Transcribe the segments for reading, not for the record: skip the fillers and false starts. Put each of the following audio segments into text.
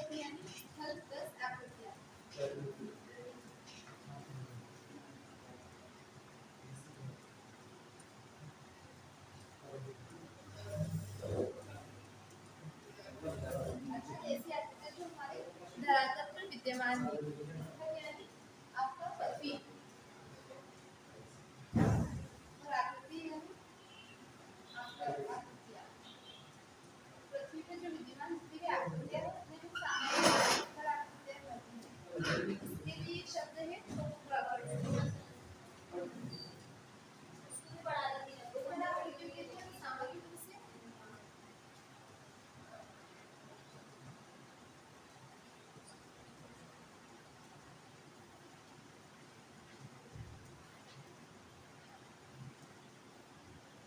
होती है यानी स्थल प्लस आकृतियां। अच्छा, ऐसी आकृतियां जो हमारे धरातल पर विद्यमान है, स्थल यानी आपका पृथ्वी, और आकृति यानी आपका आकृतियां। पृथ्वी पे जो विद्यमान जितनी भी आकृतियां हैं उसमें जो सामग्री पर आकृतियां होती हैं, इसके लिए एक शब्द है टोपोग्राफर। बड़ा आकृतियों के लिए सामग्री से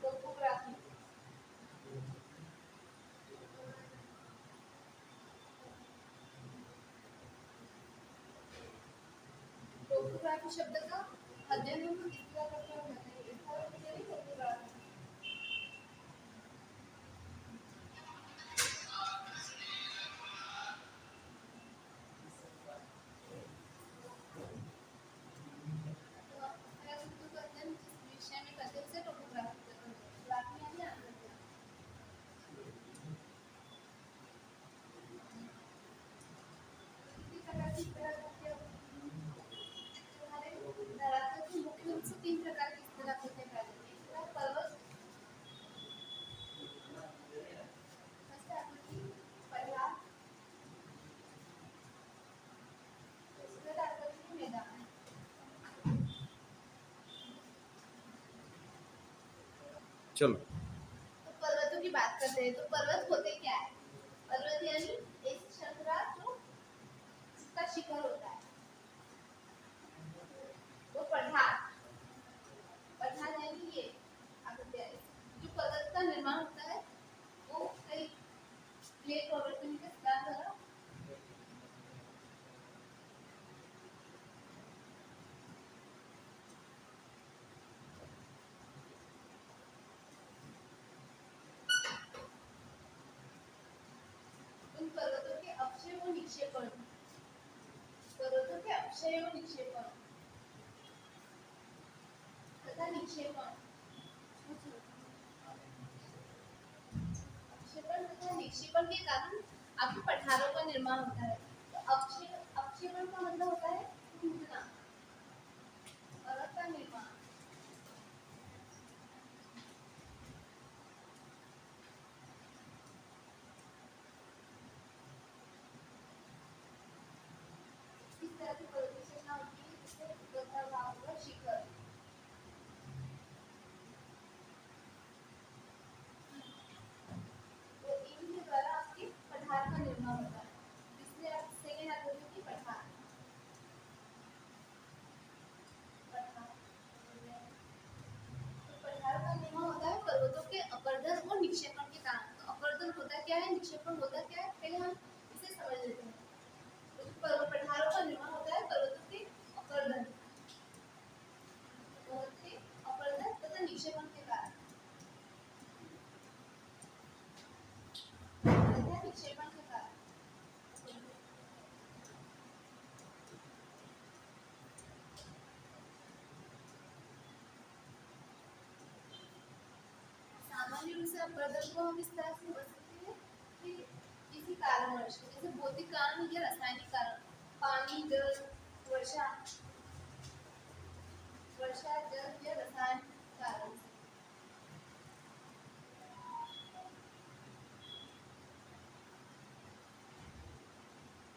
टोपोग्राफी। टोपोग्राफी शब्द का अध्ययन हम किस तरह करते हैं बताइए। इसका मतलब है टोपोग्राफी। तो अगर उसको करते हैं जिस विषय में करते हैं उसे टोपोग्राफी कहते हैं। टोपोग्राफी यानी आकृतियां। किसी प्रकार की आकृतियां हमारे धरातल की मुख्य रूप से 3 प्रकार की आकृतियां पाई जाती हैं। एक पर्वत, फर्स्ट आकृति पठार, दूसरा आकृति मैदान। चलो तो पर्वतों की बात करते हैं। तो पर्वत होते क्या है? पर्वत यानी एक श्रृंखला जो जिसका शिखर होता है, वो पठार। पठार यानी ये आकृतियां। जो पर्वत का निर्माण होता है वो कई प्लेट प्रवर्तन के सिद्धांत द्वारा उन पर्वतों के अक्षय व निक्षेपण, पर्वतों के अक्षय व निक्षेपण तथा निक्षेपण, अक्षेपण तथा निक्षेपण के कारण आपके पठारों का निर्माण होता है। तो अक्षेपण का मतलब होता है टूटना, पर्वत का निर्माण। इस तरह की पर्वतीय संरचना होती है जिससे ऊपर भाग होगा शिखर। तो इनके द्वारा आपके पठार का निर्माण होता है, इसलिए आप सेकेंड आकृति की पठार। तो पठार का निर्माण होता है पर्वतों के अपर्दन और निक्षेपण के कारण। तो अपर्दन होता क्या है, निक्षेपण होता क्या है, पहले हम इसे समझ लेते हैं। तो पठारों का निर्माण होता है पर्वतों के अपर्दन, तथा निक्षेपण के कारण। निक्षेपण के कारण सामान्य रूप से अपर्दन को हम इस तरह से समझ सकते हैं कि किसी कारणवश, जैसे भौतिक कारण या रासायनिक कारण, पानी, जल, वर्षा जल या रसायन कारण से।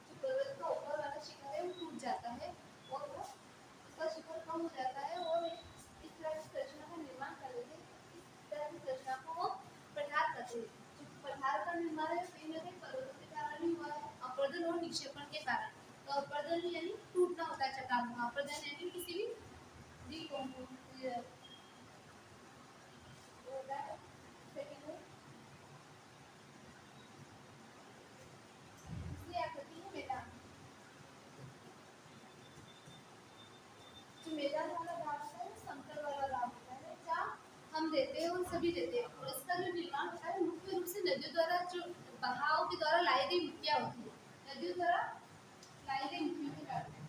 जो पर्वत का ऊपर वाला शिखर है वो टूट जाता है और वो उसका शिखर कम हो जाता है और इस तरह की संरचना का निर्माण कर लेते हैं। इस तरह की संरचना को वो पठार कहते हैं। जो पठार का निर्माण है कहीं न कहीं पर्वतों के कारण ही हुआ है, अपर्दन और निक्षेपण के कारण। तो अपर्दन यानी टूटना होता है चट्टानों का, अपर्दन यानी किसी भी मैदान वाला भाग होता है, समतल वाला भाग होता है, जहाँ हम देते हैं और सभी देते हैं। और इसका जो निर्माण होता है मुख्य रूप से नदियों द्वारा, जो बहाव के द्वारा लाई गई मिट्टियाँ होती है, नदियों द्वारा लाई गई मिट्टियों के कारण।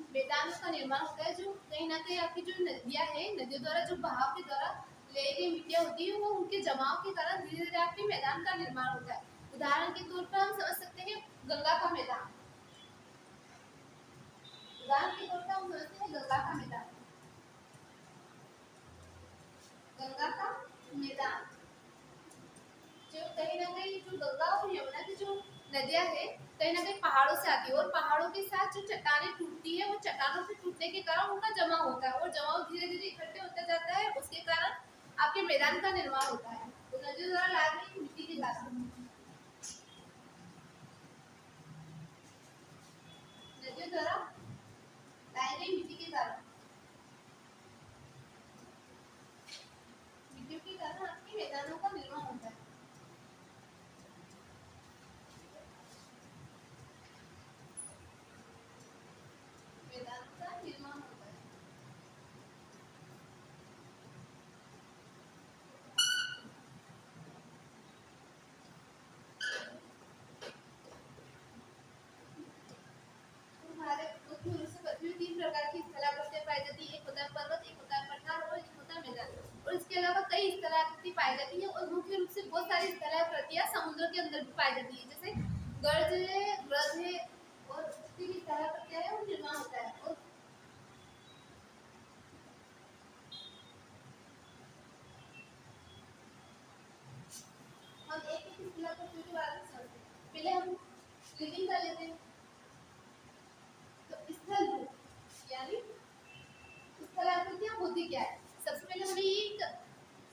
मैदानों का निर्माण होता है, जो कहीं ना कहीं आपकी जो नदियां हैं, नदियों द्वारा जो बहाव के द्वारा ले गई मिट्टियां होती है, वो उनके जमाव के कारण धीरे धीरे आपके मैदान का निर्माण होता है। उदाहरण के तौर पर हम समझ सकते हैं गंगा का मैदान। उदाहरण के तौर पर हम समझते हैं गंगा का मैदान। गंगा का मैदान जो कहीं ना कहीं जो गंगा और यमुना की जो नदियां है, कहीं ना कहीं पहाड़ों से आती है, और पहाड़ों के साथ जो चट्टानें टूटती है, वो चट्टानों से टूटने के कारण उनका जमा होता है, और जमाव धीरे धीरे इकट्ठे होता जाता है, उसके कारण आपके मैदान का निर्माण होता है। तो नदियों द्वारा लाई गई मिट्टी के कारण, नदियों द्वारा लाई गई मिट्टी के कारण, मिट्टियों के कारण आपके मैदानों का निर्माण होता है। मैदानों का निर्माण होता है। भारत मुख्य रूप से पृथ्वी में 3 प्रकार की स्थलाकृतियां पाई जाती है। एक होता है पर्वत, एक होता है पठार और एक होता है मैदान। और इसके अलावा कई स्थलाकृति पाई जाती है, और मुख्य रूप से बहुत सारी स्थलाकृतियां समुद्र के अंदर भी पाई जाती है, जैसे गर्ज है, ग्रज है, और जितनी भी स्थलाकृतियां है, वो निर्माण होता है। और हम एक एक स्थलाकृति के बारे में समझते हैं। पहले हम लिविंग कर लेते हैं। तो स्थल रूप यानी स्थलाकृतियां होती क्या है। सबसे पहले हमें ये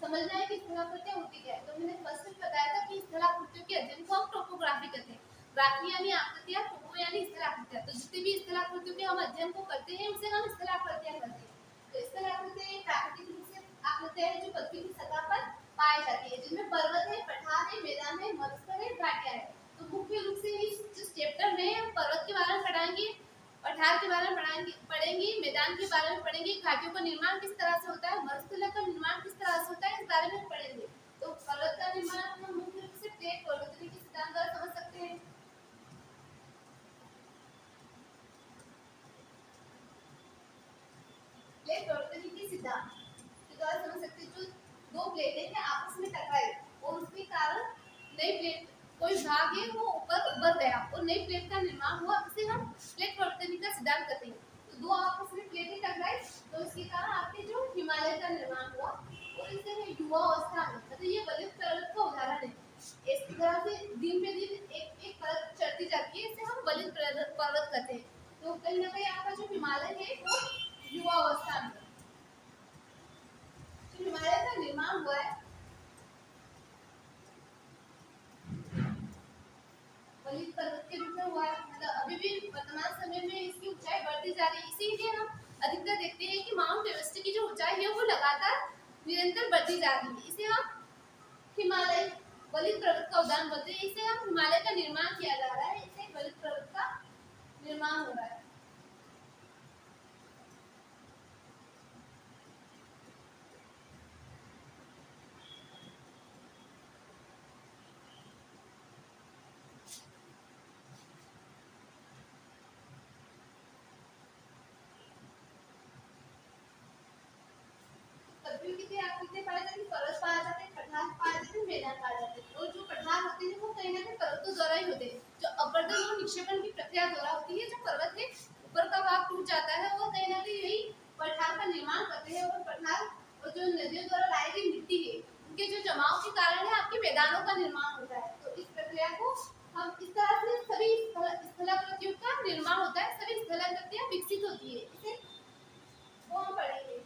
समझना है कि स्थलाकृतियां होती क्या है। तो मैंने फर्स्ट में बताया था कि स्थलाकृतियों के अध्ययन को हम टोपोग्राफी कहते हैं। ग्राफी यानी आकृतियां, टोपो यानी स्थलाकृतियां। तो जितनी भी स्थलाकृतियों के हम अध्ययन को करते हैं, उसे हम स्थलाकृतियां कहते हैं। तो स्थलाकृतियां प्राकृतिक रूप से आकृतियां हैं जो पृथ्वी की सतह पर पाई जाती है, जिनमें पर्वत है, पठार है, मैदान है, मरुस्थल है, घाटियां है। तो मुख्य रूप से इस चैप्टर में हम पर्वत के बारे में पढ़ाएंगे, पठार के बारे में पढ़ेंगे, मैदान के बारे में पढ़ेंगे, घाटियों का निर्माण किस तरह से होता है, मरुस्थल का निर्माण किस तरह से होता है, इस बारे में पढ़ेंगे। तो पर्वत का निर्माण हम मुख्य रूप से प्लेट प्रवृत्ति के सिद्धांत द्वारा समझ सकते हैं। प्लेट प्रवृत्ति के सिद्धांत के द्वारा समझ सकते हैं। जो दो प्लेटें हैं आपस में टकराई, और उसके कारण नई प्लेट कोई भाग है वो ऊपर उभर गया, और नई प्लेट का निर्माण हुआ, इसे हम प्लेट प्रवृत्ति का सिद्धांत कहते हैं। तो दो आपस में प्लेटें टकराई, तो इसके कारण आपके जो हिमालय का निर्माण हुआ, और इसे युवा अवस्था में, मतलब ये वलित पर्वत का उदाहरण है। इस तरह से दिन पे दिन एक एक परत चढ़ती जाती है, इसे हम वलित पर्वत कहते हैं। तो कहीं ना कहीं आपका जो हिमालय है वो युवा अवस्था में, जो हिमालय का निर्माण हुआ है वलित पर्वत के रूप में हुआ है। मतलब अभी भी वर्तमान समय में इसकी ऊंचाई बढ़ती जा रही है, इसीलिए हम अधिकतर देखते हैं कि माउंट एवरेस्ट की जो ऊंचाई है वो लगातार निरंतर बढ़ती जा रही है। इसे हम हिमालय वलित पर्वत का उदाहरण बोलते हैं। इसे हम हिमालय का निर्माण किया जा रहा है, इसे वलित पर्वत का निर्माण हो रहा है। पृथ्वी की आकृतियां पाई जाती है, पर्वत पाया जाते हैं, पठार पाए जाते हैं, मैदान पाए जाते हैं। और जो पठार होते हैं वो कहीं ना कहीं पर्वतों द्वारा ही होते हैं। जो अपर्दन और निक्षेपण की प्रक्रिया द्वारा होती है। जो पर्वत है ऊपर का भाग टूट जाता है, वो कहीं ना कहीं यही पठार का निर्माण करते हैं। और पठार और जो नदियों द्वारा लाई गई मिट्टी है, उनके जो जमाव के कारण है आपके मैदानों का निर्माण होता है। तो इस प्रक्रिया को हम इस तरह से सभी स्थलाकृतियों का निर्माण होता है, सभी स्थलाकृतियां विकसित होती है। इसे वो हम पढ़ेंगे।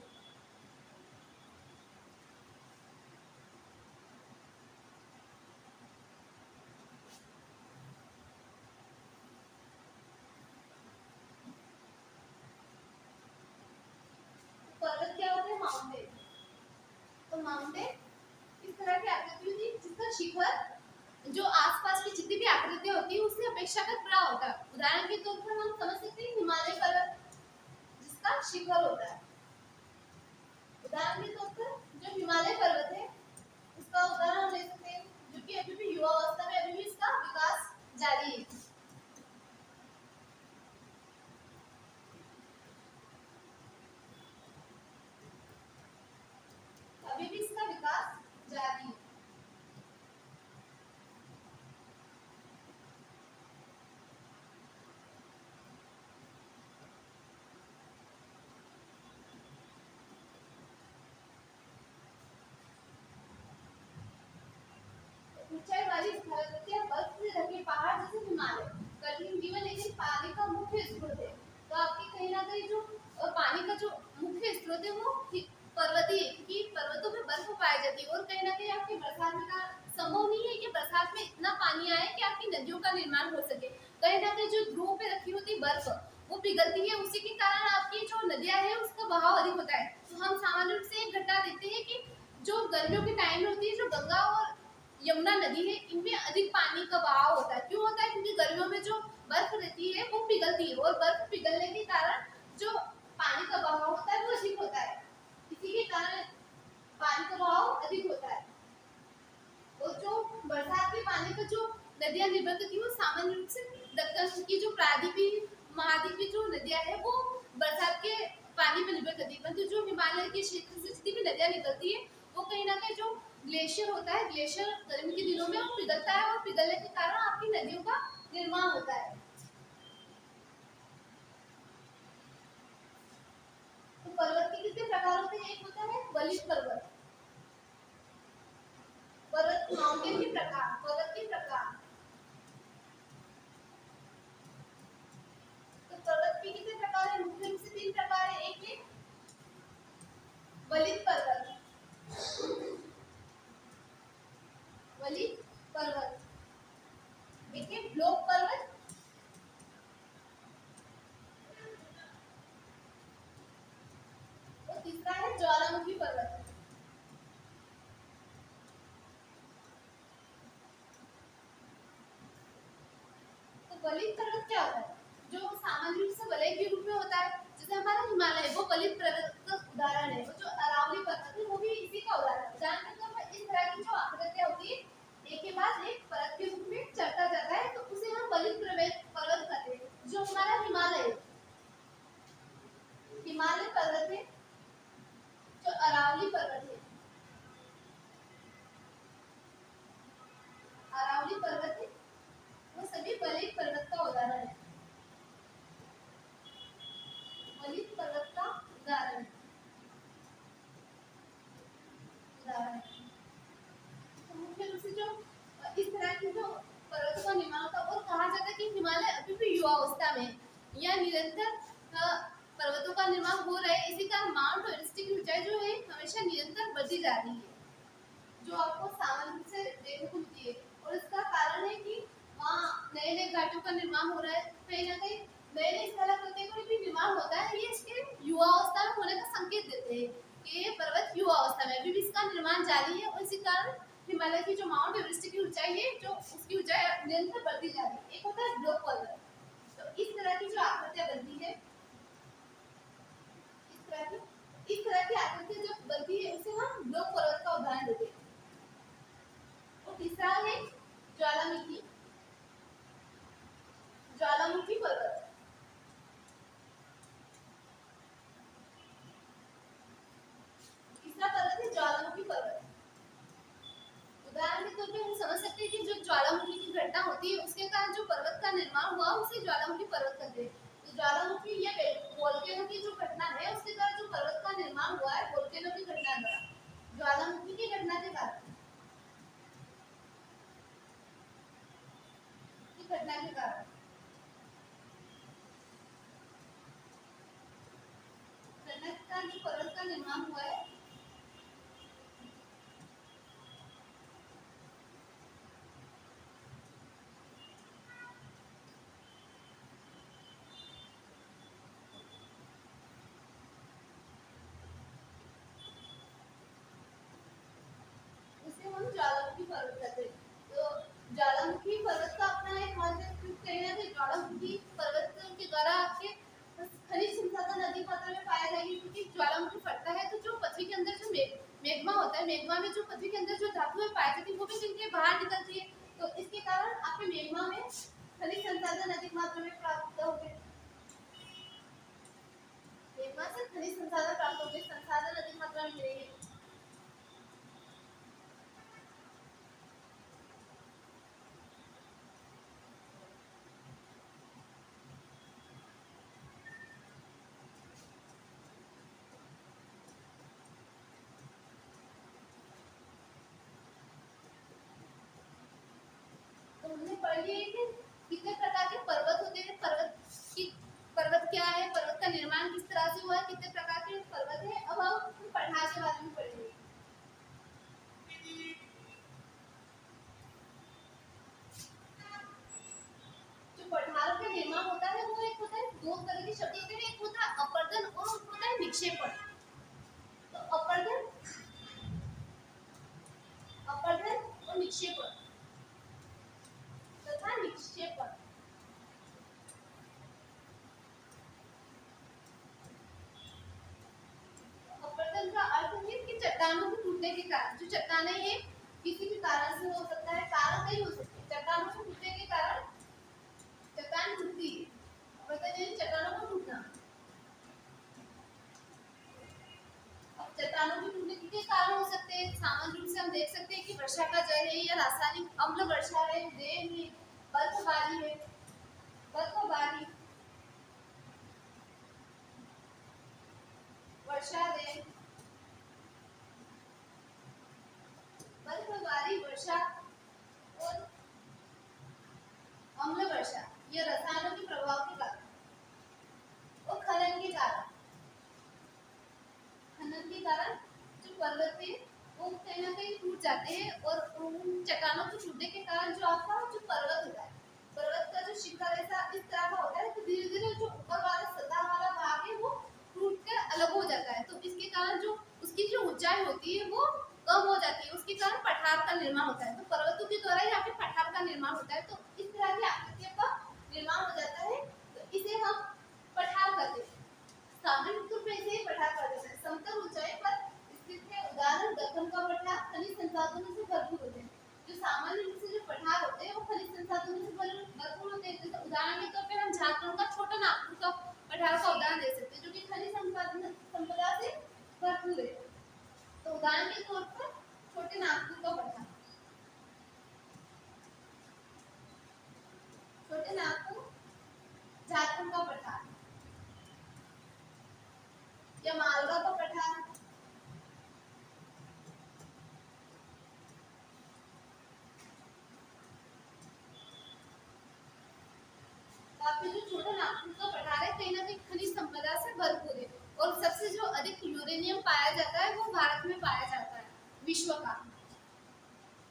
पर्वत क्या होते हैं? माउंटेन। तो माउंटेन इस तरह की आकृति होती है जिसका शिखर जो अपेक्षाकृत बड़ा होता है। उदाहरण के तौर पर हम समझ सकते हैं हिमालय पर्वत, जिसका शिखर होता है। उदाहरण के तौर पर जो हिमालय पर्वत है उसका उदाहरण हम ले सकते हैं, जो कि अभी भी युवा अवस्था में, अभी भी इसका विकास जारी है। अभी भी इसका विकास जारी है। ऊंचाई वाली स्थलतियां बर्फ से ढके पहाड़ जैसे हिमालय, कठिन जीवन लेकिन पानी का मुख्य स्रोत है। तो आपके कहीं ना कहीं जो पानी का जो मुख्य स्रोत है वो पर्वतीय, क्योंकि पर्वतों में बर्फ पाई जाती है। और कहीं ना कहीं आपकी बरसात में का संभव नहीं है कि बरसात में इतना पानी आए कि आपकी नदियों का निर्माण हो सके। कहीं ना कहीं जो ध्रुव पे रखी होती बर्फ वो पिघलती है, उसी के कारण आपकी जो नदियां है उसका बहाव अधिक होता है। तो हम सामान्य रूप से एक घटना देखते हैं कि जो गर्मियों के टाइम में होती है, जो गंगा और यमुना नदी है, इनमें अधिक पानी का बहाव होता है। क्यों होता है? क्योंकि गर्मियों में जो बर्फ रहती है वो पिघलती है, और बर्फ पिघलने के कारण जो पानी का बहाव होता है वो अधिक होता है। इसी के कारण पानी का बहाव अधिक होता है। और जो बरसात के पानी का जो नदियां निर्भर करती है वो सामान्य रूप से दक्षिण की जो प्रायद्वीपीय महाद्वीपीय जो नदियां है वो बरसात के पानी पर निर्भर करती है। परंतु जो हिमालय के क्षेत्र से जितनी भी नदियां निकलती है वो कहीं ना कहीं जो ग्लेशियर होता है, ग्लेशियर गर्मी के दिनों में वो पिघलता है, और पिघलने के कारण आपकी नदियों का निर्माण होता है। तो पर्वत के कितने प्रकार होते हैं? एक होता है बलिष्ठ पर्वत, पर्वत माउंटेन के प्रकार, पर्वत के प्रकार। तो पर्वत के कितने प्रकार है? मुख्य रूप से 3 प्रकार है। एक है बलिष्ठ पर्वत, बलिष्ठ पर्वत, एक है ब्लॉक पर्वत, और तीसरा है ज्वालामुखी पर्वत। तो बलिष्ठ पर्वत क्या होता है? जो सामान्य रूप से वलय के रूप में होता है, जैसे हमारा हिमालय वो बलिष्ठ पर्वत का उदाहरण है। जो अरावली पर्वत है वो भी इसी का उदाहरण है। उदाहरण के तौर पर इस तरह की जो आकृतियां होती है, एक के बाद एक परत के रूप में चढ़ता जाता है, तो उसे हम बलिष्ठ पर्वत कहते हैं। जो हमारा हिमालय है, हिमालय पर्वत है, जो अरावली पर्वत है, अरावली पर्वत है, वो सभी बलिष्ठ पर्वत का उदाहरण है। बलिष्ठ पर्वत का उदाहरण उदाहरण तो मुख्य रूप से जो इस तरह की जो पर्वतों का निर्माण होता है, और कहा जाता है कि हिमालय अभी भी युवा अवस्था में या निरंतर पर्वतों का निर्माण हो रहा है। इसी कारण माउंट एवरेस्ट की ऊंचाई जो है हमेशा निरंतर बढ़ती जा रही है, जो आपको सामान्य रूप से देखने को मिलती है। और इसका कारण है कि वहाँ नए नए घाटों का निर्माण हो रहा है, कहीं ना कहीं नए नए स्थलाकृतियों का भी निर्माण होता है। ये इसके युवा अवस्था में होने का संकेत देते हैं कि ये पर्वत युवा अवस्था में अभी भी इसका निर्माण जारी है, और इसी कारण हिमालय की जो माउंट एवरेस्ट की ऊंचाई है, जो उसकी ऊंचाई निरंतर बढ़ती जा रही है। एक होता है ब्लॉक पर्वत। तो इस तरह की जो आकृतियां बनती है, इस तरह की आकृतियां जो बनती है उसे हम ब्लॉक पर्वत का उदाहरण देते हैं। और तीसरा है ज्वालामुखी, ज्वालामुखी पर्वत। तीसरा पर्वत है ज्वालामुखी पर्वत। उदाहरण के तौर पे हम समझ सकते हैं कि जो ज्वालामुखी की घटना होती है उसके कारण जो पर्वत का निर्माण हुआ उसे ज्वालामुखी पर्वत कहते हैं। तो ज्वालामुखी या वोल्केनो की जो घटना है उसके कारण जो पर्वत का निर्माण हुआ है वोल्केनो की घटना द्वारा, ज्वालामुखी की घटना के कारण, घटना के कारण जो पर्वत का निर्माण हुआ है उसे हम ज्वालामुखी पर्वत कहते हैं। तो ज्वालामुखी पर्वत का अपना एक महत्व कहीं द्वारा आपके खनिज संसाधन अधिक मात्रा में पाया जाएगी, क्योंकि ज्वालामुखी फटता है तो जो पृथ्वी के अंदर जो मैग्मा होता है, मैग्मा में जो पृथ्वी के अंदर जो धातुएं पाई जाती है वो भी कहीं बाहर निकलती है, तो इसके कारण आपके मैग्मा में खनिज संसाधन अधिक मात्रा में प्राप्त होंगे। मैग्मा से खनिज संसाधन प्राप्त होंगे, संसाधन अधिक मात्रा में मिलेंगे। तो हमने पढ़ लिया कि कितने प्रकार के पर्वत होते हैं, पर्वत क्या है, पर्वत का निर्माण किस तरह से हुआ है, कितने प्रकार के पर्वत है। अब हम पठार के बारे में पढ़ेंगे। जो पठार का निर्माण होता है वो एक होता है, दो तरह के शब्द होते हैं, एक होता है अपर्दन और एक होता है निक्षेपण। तो अपर्दन और निक्षेपण तथा निक्षेपण। अपर्दन का अर्थ है कि चट्टानों के टूटने के कारण, जो चट्टानें हैं किसी भी कारण से हो सकता है, कारण नहीं हो सकती, चट्टानों के टूटने के कारण चट्टान टूटती है, अपर्दन यानी चट्टानों को टूटना। अब चट्टानों के टूटने के कारण हो सकते हैं, सामान्य रूप से हम देख सकते हैं कि वर्षा का जल है या रासायनिक अम्ल वर्षा है, रेन है, बर्फबारी है, बर्फबारी, वर्षा, रेन, बर्फबारी, वर्षा और अम्ल वर्षा, यह रसायनों के प्रभाव के कारण और खनन के कारण, जो पर्वत है वो कहीं ना कहीं टूट जाते हैं, और उन चट्टानों के टूटने के कारण जो आपका जो पर्वत होता है, पर्वत का जो शिखर ऐसा इस तरह का होता है, तो धीरे धीरे जो ऊपर वाला सतह वाला भाग है वो टूट कर अलग हो जाता है, तो इसके कारण जो उसकी जो ऊंचाई होती है वो कम हो जाती है, उसके कारण पठार का निर्माण होता है। तो पर्वतों के द्वारा ही आपके पठार का निर्माण होता है, तो इस तरह की आकृतियों का निर्माण हो जाता है, तो इसे हम पठार कहते हैं। सामान्य रूप में इसे पठार कहा जाता है। समतल ऊंचाई पर स्थित है, उदाहरण दक्कन का पठार खनिज संसाधनों से भरपूर होते हैं। जो सामान्य रूप से जो पठार होते हैं वो खनिज संसाधनों से भरपूर होते हैं। जैसे उदाहरण के तौर पे हम झारखंड का छोटा नागपुर का पठार का उदाहरण दे सकते हैं, जो कि खनिज संपदा से भरपूर है। तो उदाहरण के तौर पर छोटे नागपुर का पठार, छोटे नागपुर झारखंड का पठार, या मालवा का पठार, आपके जो छोटा नागपुर का पठार है कहीं ना कहीं खनिज संपदा से भरपूर है, और सबसे जो अधिक यूरेनियम पाया जाता है वो भारत में पाया जाता है, विश्व का।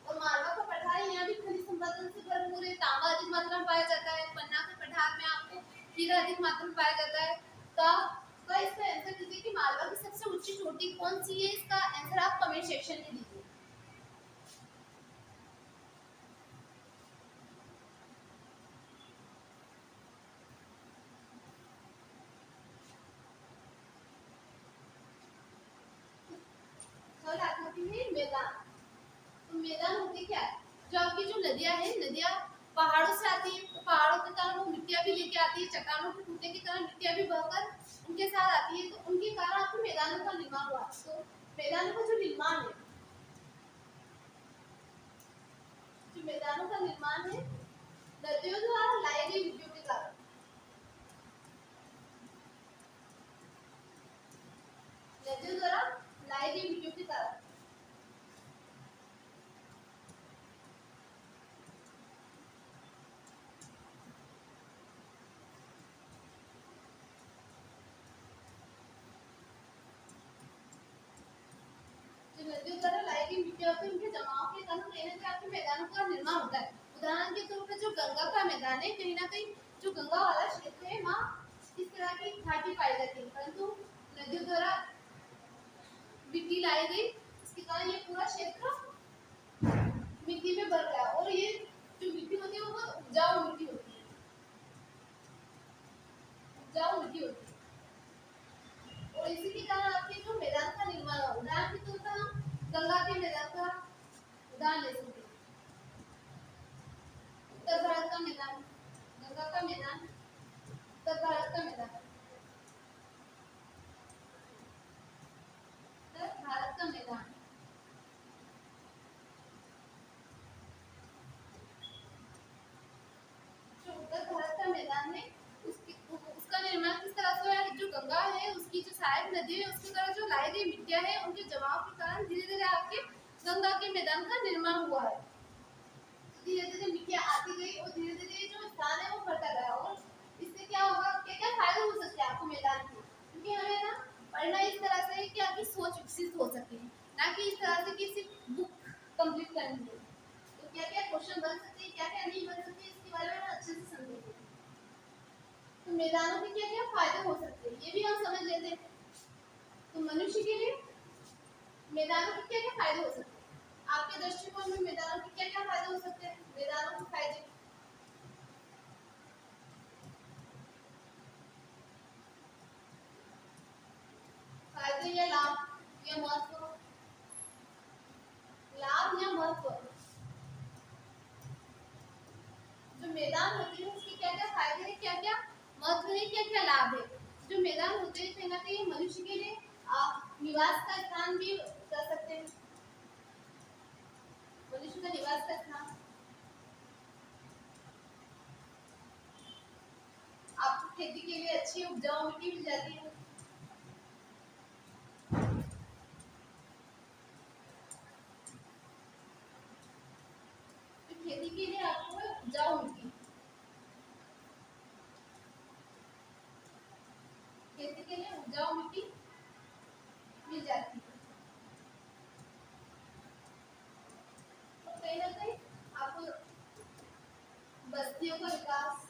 और मालवा का पठार यहाँ भी खनिज संपदा से भरपूर है, तांबा अधिक मात्रा में पाया जाता है। पन्ना के पठार में आपको हीरा अधिक मात्रा में पाया जाता है। का इसका आंसर दीजिए कि मालवा की सबसे ऊंची चोटी कौन सी है, इसका आंसर आप कमेंट सेक्शन में दीजिए। मैदान, तो मैदान होती क्या है, जो आपकी जो नदियां हैं, नदियां पहाड़ों से आती है, तो पहाड़ों के कारण वो मिट्टियां भी लेके आती है, चट्टानों के टूटने के कारण मिट्टियां भी बहकर उनके साथ आती है, तो उनके कारण आपको मैदानों का निर्माण हुआ। तो मैदानों का जो निर्माण है, जो मैदानों का निर्माण है नदियों द्वारा लाई गई मिट्टियों के कारण, नदियों द्वारा लाई गई मिट्टियों के कारण। नदियों द्वारा लाई गई मिट्टियों के उनके जमाव के कारण कहीं ना कहीं आपके मैदानों का निर्माण होता है। उदाहरण के तौर पर जो गंगा का मैदान है, कहीं ना कहीं जो गंगा वाला क्षेत्र है वहाँ इस तरह की घाटी पाई जाती है, परंतु नदियों द्वारा मिट्टी लाई गई, इसके कारण ये पूरा क्षेत्र मिट्टी में भर गया, और ये जो मिट्टी होती है वो बहुत उपजाऊ मिट्टी होती है। मिट्टी होती है। और इसी के कारण आपके जो मैदान का निर्माण हो, उदाहरण के तौर पर हम गंगा के मैदान का उदाहरण ले सकते हैं। उत्तर भारत का मैदान, गंगा का मैदान, उत्तर भारत का मैदान, उत्तर भारत का मैदान। जो उत्तर भारत का मैदान है उसका निर्माण किस तरह से हुआ है? जो गंगा है उसकी जो सहायक नदी है उसके द्वारा जो लाई गई मिट्टियां है उनके जमाव के कारण धीरे धीरे आपके गंगा के मैदान का निर्माण हुआ है। धीरे धीरे मिट्टियां आती गई और धीरे धीरे जो स्थान है वो बढ़ता गया। और इससे क्या होगा, क्या क्या फायदे हो सकते हैं आपको मैदान के? क्योंकि हमें ना पढ़ना इस तरह से है कि आपकी सोच विकसित हो सके, ना कि इस तरह से कि सिर्फ बुक कंप्लीट करनी है। तो क्या क्या क्वेश्चन बन सकते हैं, क्या क्या नहीं बन सकते, इसके बारे में अच्छे से समझेंगे। तो मैदानों के क्या क्या फायदे हो सकते हैं ये भी हम समझ लेते हैं। तो मनुष्य के लिए मैदानों के क्या क्या फायदे हो सकते हैं? आपके दृष्टिकोण में मैदानों के क्या क्या फायदे हो सकते हैं? मैदानों के फायदे, फायदे या लाभ या महत्व, लाभ या महत्व। जो मैदान होते हैं उसके क्या क्या फायदे हैं, क्या क्या महत्व है, क्या क्या लाभ है? जो मैदान होते हैं कहीं ना कहीं मनुष्य के लिए निवास का स्थान भी कर सकते हैं, मनुष्य का निवास का स्थान। आपको खेती के लिए अच्छी उपजाऊ मिट्टी मिल जाती है। तो खेती के लिए आपको उपजाऊ मिट्टी, खेती के लिए उपजाऊ मिट्टी मिल जाती है। तो कहीं ना कहीं आपको बस्तियों का विकास,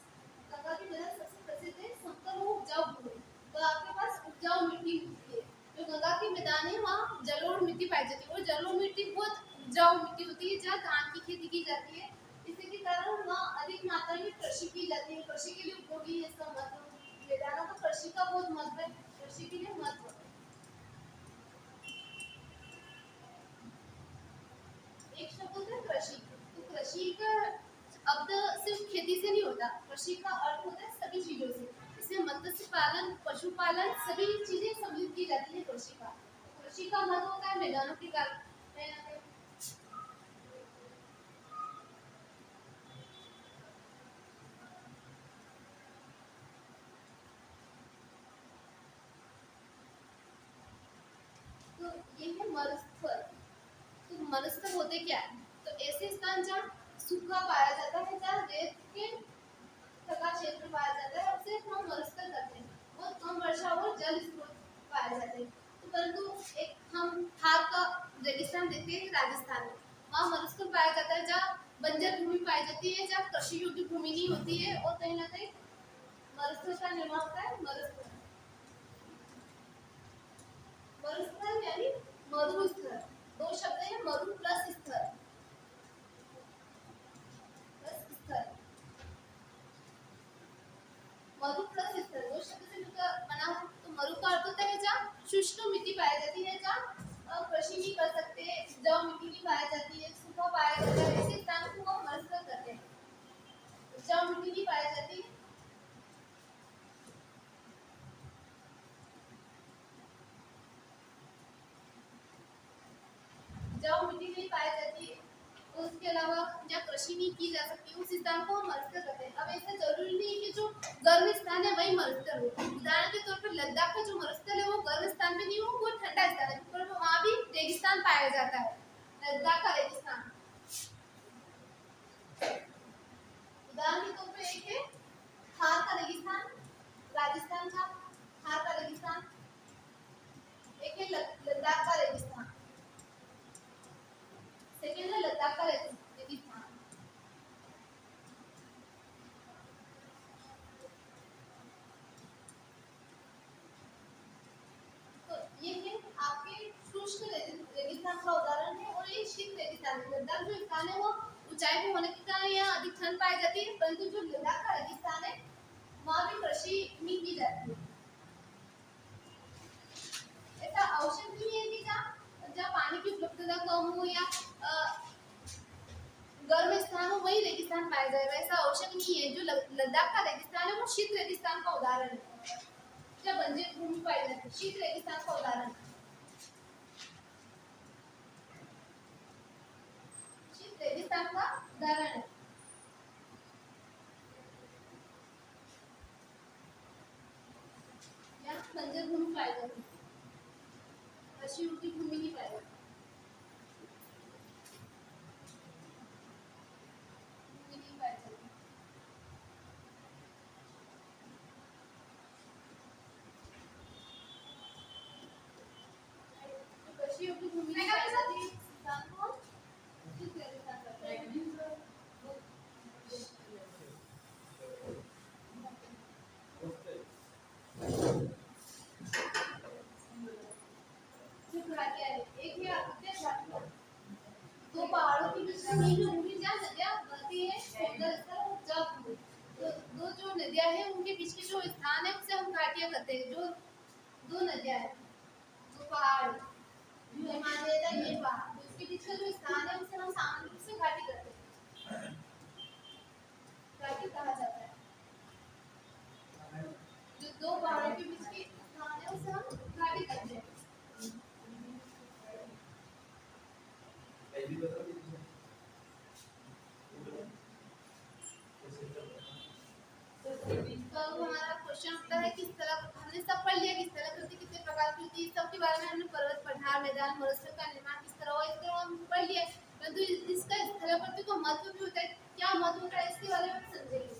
गंगा की नहर सबसे प्रसिद्ध है समतल वो उपजाऊ भूमि। तो आपके पास उपजाऊ मिट्टी होती है। जो गंगा के मैदान है वहाँ जलोढ़ मिट्टी पाई जाती है और जलोढ़ मिट्टी बहुत उपजाऊ मिट्टी होती है जहाँ धान की खेती की जाती है। इसी के कारण वहाँ अधिक मात्रा में कृषि की जाती है, कृषि के लिए उपयोगी है इसका महत्व। मैदानों का कृषि का बहुत महत्व है, कृषि के लिए महत्व। एक शब्द होता है कृषि। तो कृषि का अब सिर्फ खेती से नहीं होता, कृषि का अर्थ होता है सभी चीजों से। इसमें मत्स्य पालन, पशुपालन सभी चीजें सम्मिलित की जाती है कृषि का। कृषि का महत्व होता है मैदानों के कारण। तो ये है मरुस्थल। तो मरुस्थल होते क्या है? तो ऐसे स्थान जहाँ सूखा पाया जाता है, जहाँ रेत के का क्षेत्र पाया जाता है, उसे हम मरुस्थल कहते हैं। बहुत कम वर्षा और जल स्रोत पाए जाते हैं। तो परंतु एक हम थार का रेगिस्तान देखते हैं राजस्थान में, वहाँ मरुस्थल पाया जाता है जहाँ बंजर भूमि पाई जाती है, जहाँ कृषि योग्य भूमि नहीं होती है। और कहीं ना कहीं मरुस्थल का निर्माण होता है मरुस्थल। मरुस्थल यानी मरुस्थल, दो शब्द है, मरु प्लस स्थल, प्लस स्थल, मरु प्लस स्थल दो शब्द से मिलकर बना है। तो मरु का अर्थ होता है जहाँ शुष्क मिट्टी पाई जाती है, जहाँ कृषि नहीं कर सकते, उपजाऊ मिट्टी नहीं पाई जाती है, सूखा पाया जाता है, ऐसे स्थान को हम मरुस्थल कहते हैं। उपजाऊ मिट्टी नहीं पाई जाती, उपजाऊ मिट्टी नहीं पाई जाती है, उसके अलावा जहाँ कृषि नहीं की जा सकती उस स्थान को हम मरुस्थल कहते हैं। अब ऐसा जरूरी नहीं है कि जो गर्म स्थान है वही मरुस्थल हो। उदाहरण के तौर पर लद्दाख का जो मरुस्थल है वो गर्म स्थान पे नहीं हो, वो ठंडा स्थान है, पर वहाँ भी रेगिस्तान पाया जाता है, लद्दाख का रेगिस्तान। उदाहरण के तौर पर एक है थार का रेगिस्तान, राजस्थान का थार का रेगिस्तान, एक है लद्दाख का रेगिस्तान, सेकेंड है लद्दाख का रेगिस्तान। तो ये है आपके शुष्क रेगिस्तान का उदाहरण है। और ये शीत रेगिस्तान है। लद्दाख जो स्थान है वो ऊंचाई पे होने के कारण यहाँ अधिक ठंड पाई जाती है, परंतु जो लद्दाख का रेगिस्तान है वहाँ भी कृषि नहीं की जाती है। नहीं है। जो लद्दाख का रेगिस्तान है वो शीत रेगिस्तान का उदाहरण है। जब बंजर भूमि पाई जाती है, शीत रेगिस्तान का उदाहरण है। शीत रेगिस्तान का उदाहरण है। यहाँ बंजर भूमि पाई जाती है, कृषि की भूमि नहीं पाई जाती। दो पहाड़ों के बीच में जो भूमि जहाँ नदियाँ बहती है तो दो जो नदियाँ हैं उनके बीच के जो स्थान है उसे हम घाटियाँ कहते हैं। जो दो नदियाँ हैं, जो पहाड़, जो हिमालय का ये पहाड़, तो इसके बीच का जो स्थान है उसे हम सामान्य रूप से घाटी कहते हैं। घाटी कहा जाता है। जो दो पहाड़ों के बीच के स्थान है उसे हम घाटी कहते हैं। तो हमारा क्वेश्चन उठता है किस तरह हमने सब पढ़ लिया किस तरह कृति कितने प्रकार की होती है, सबके बारे में हमने पर्वत पठार मैदान मरुस्थल का निर्माण किस तरह हुआ इसके हम पढ़ लिया। परंतु इसका स्थलाकृति का महत्व भी होता है, क्या महत्व होता है इसके बारे में समझेंगे।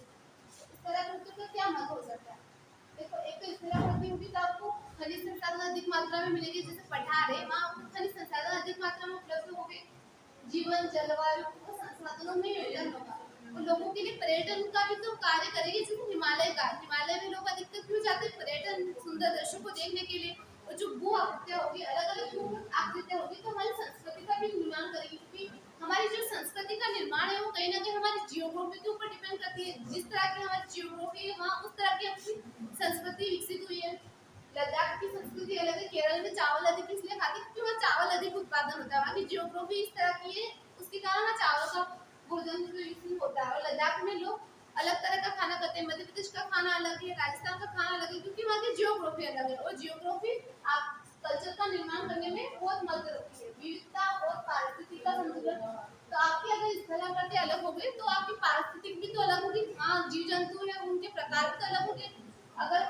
स्थलाकृति का क्या महत्व हो सकता है? देखो, एक तो स्थलाकृति होगी तो आपको खनिज संसाधन अधिक मात्रा में मिलेगी। जैसे पठार है वहाँ आपको खनिज संसाधन अधिक मात्रा में उपलब्ध होंगे। जीवन जलवायु और संसाधनों में योगदान होगा और लोगों के लिए पर्यटन का भी तो कार्य करेगी। जैसे हिमालय का, हिमालय में लोग अधिकतर क्यों जाते हैं? पर्यटन, सुंदर दृश्यों को देखने के लिए। और जो भू आकृतियां होगी, अलग अलग भू आकृतियां होगी तो हमारी संस्कृति का भी निर्माण करेगी। क्योंकि हमारी जो संस्कृति का निर्माण है वो कहीं ना कहीं हमारी जियोग्राफी के ऊपर डिपेंड करती है। जिस तरह की हमारी जियोग्राफी है वहाँ उस तरह की अपनी संस्कृति विकसित हुई है। लद्दाख की संस्कृति अलग है। केरल में चावल अधिक इसलिए खाते हैं क्योंकि वहाँ चावल अधिक उत्पादन होता है। वहाँ की जियोग्राफी इस तरह की है, उसके कारण वहाँ चावल का भोजन होता है। और लद्दाख में लोग अलग तरह का खाना खाते हैं। मध्य प्रदेश का खाना अलग है, राजस्थान का खाना अलग है, क्योंकि वहाँ की जियोग्राफी अलग है। और जियोग्राफी आप कल्चर का निर्माण करने में बहुत मदद रखती है। विविधता और पारिस्थितिक का संतुलन। तो आपकी अगर स्थलाकृति अलग हो गई तो आपकी पारिस्थितिक भी तो अलग होगी। हाँ, जीव जंतु है उनके प्रकार भी तो अलग होंगे। अगर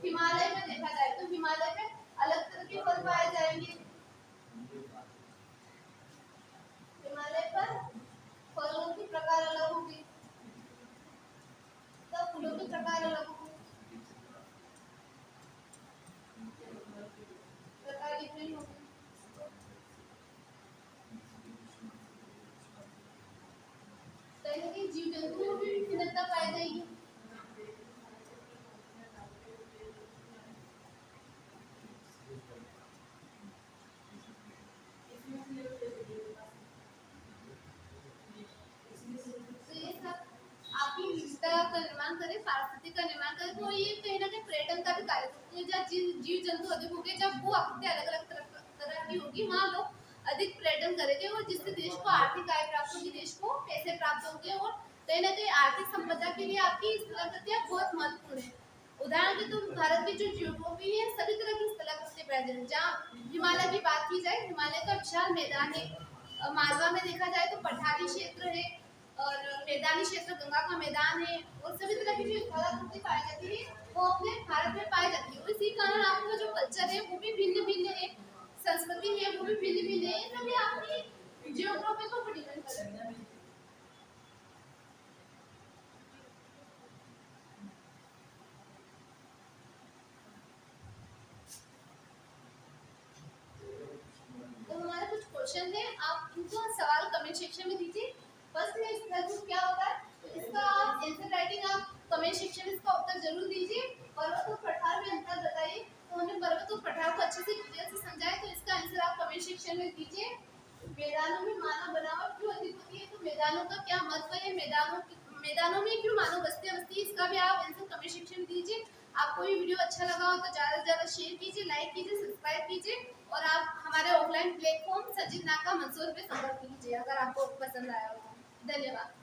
हिमालय में देखा जाए तो हिमालय में अलग तरह के फल पाए जाएंगे। हिमालय पर फलों के प्रकार अलग होंगे, तब फूलों के प्रकार अलग होंगे, प्रकार डिफरेंट होंगे। कहीं ना कहीं जीव जंतुओं में भी विभिन्नता पाई जाएगी। का निर्माण करें, पारिस्थितिक का निर्माण करें, तो ये कहीं ना कहीं पर्यटन का भी कार्य करते हैं। जहाँ जीव जंतु अधिक होंगे, जब वो आकृतियां अलग अलग तरह की होगी, वहाँ लोग अधिक पर्यटन करेंगे और जिससे देश को आर्थिक आय प्राप्त होगी, देश को पैसे प्राप्त होंगे और कहीं ना कहीं आर्थिक संपदा के लिए आपकी स्थलाकृतियां बहुत महत्वपूर्ण है। उदाहरण के तो भारत की जो जियोग्राफी है सभी तरह की स्थलाकृति पैदा है। जहाँ हिमालय की बात की जाए, हिमालय का विशाल मैदान है। मालवा में देखा जाए तो पठारी क्षेत्र है और मैदानी क्षेत्र गंगा का मैदान है और सभी तरह की जो स्थलाकृति पाई जाती है वो अपने भारत में पाई जाती है। इसी कारण आपका जो कल्चर है वो भी भिन्न भिन्न है, संस्कृति है वो भी भिन्न भिन्न है, तभी आपकी जियोग्राफी को डिपेंड करता है। तो हमारे कुछ क्वेश्चन है, आप इनको सवाल कमेंट सेक्शन में दीजिए। फर्स्ट है स्थलभूमि क्या होता है, तो इसका आप आंसर राइटिंग आप कमेंट सेक्शन में इसका उत्तर जरूर दीजिए। पर्वत और पठार में अंतर बताइए। तो हमने पर्वत और पठार को अच्छे से डिटेल से समझाया, तो इसका आंसर आप कमेंट सेक्शन में दीजिए। मैदानों में मानव बनावट क्यों अधिक होती है, तो मैदानों का क्या महत्व है, मैदानों में क्यों मानव बस्तियां बसती है, इसका भी आप आंसर कमेंट सेक्शन में दीजिए। आपको ये वीडियो अच्छा लगा हो तो ज़्यादा से ज़्यादा शेयर कीजिए, लाइक कीजिए, सब्सक्राइब कीजिए और आप हमारे ऑफलाइन प्लेटफॉर्म सजित नाका मंसूर पे संपर्क कीजिए अगर आपको पसंद आया हो। धन्यवाद।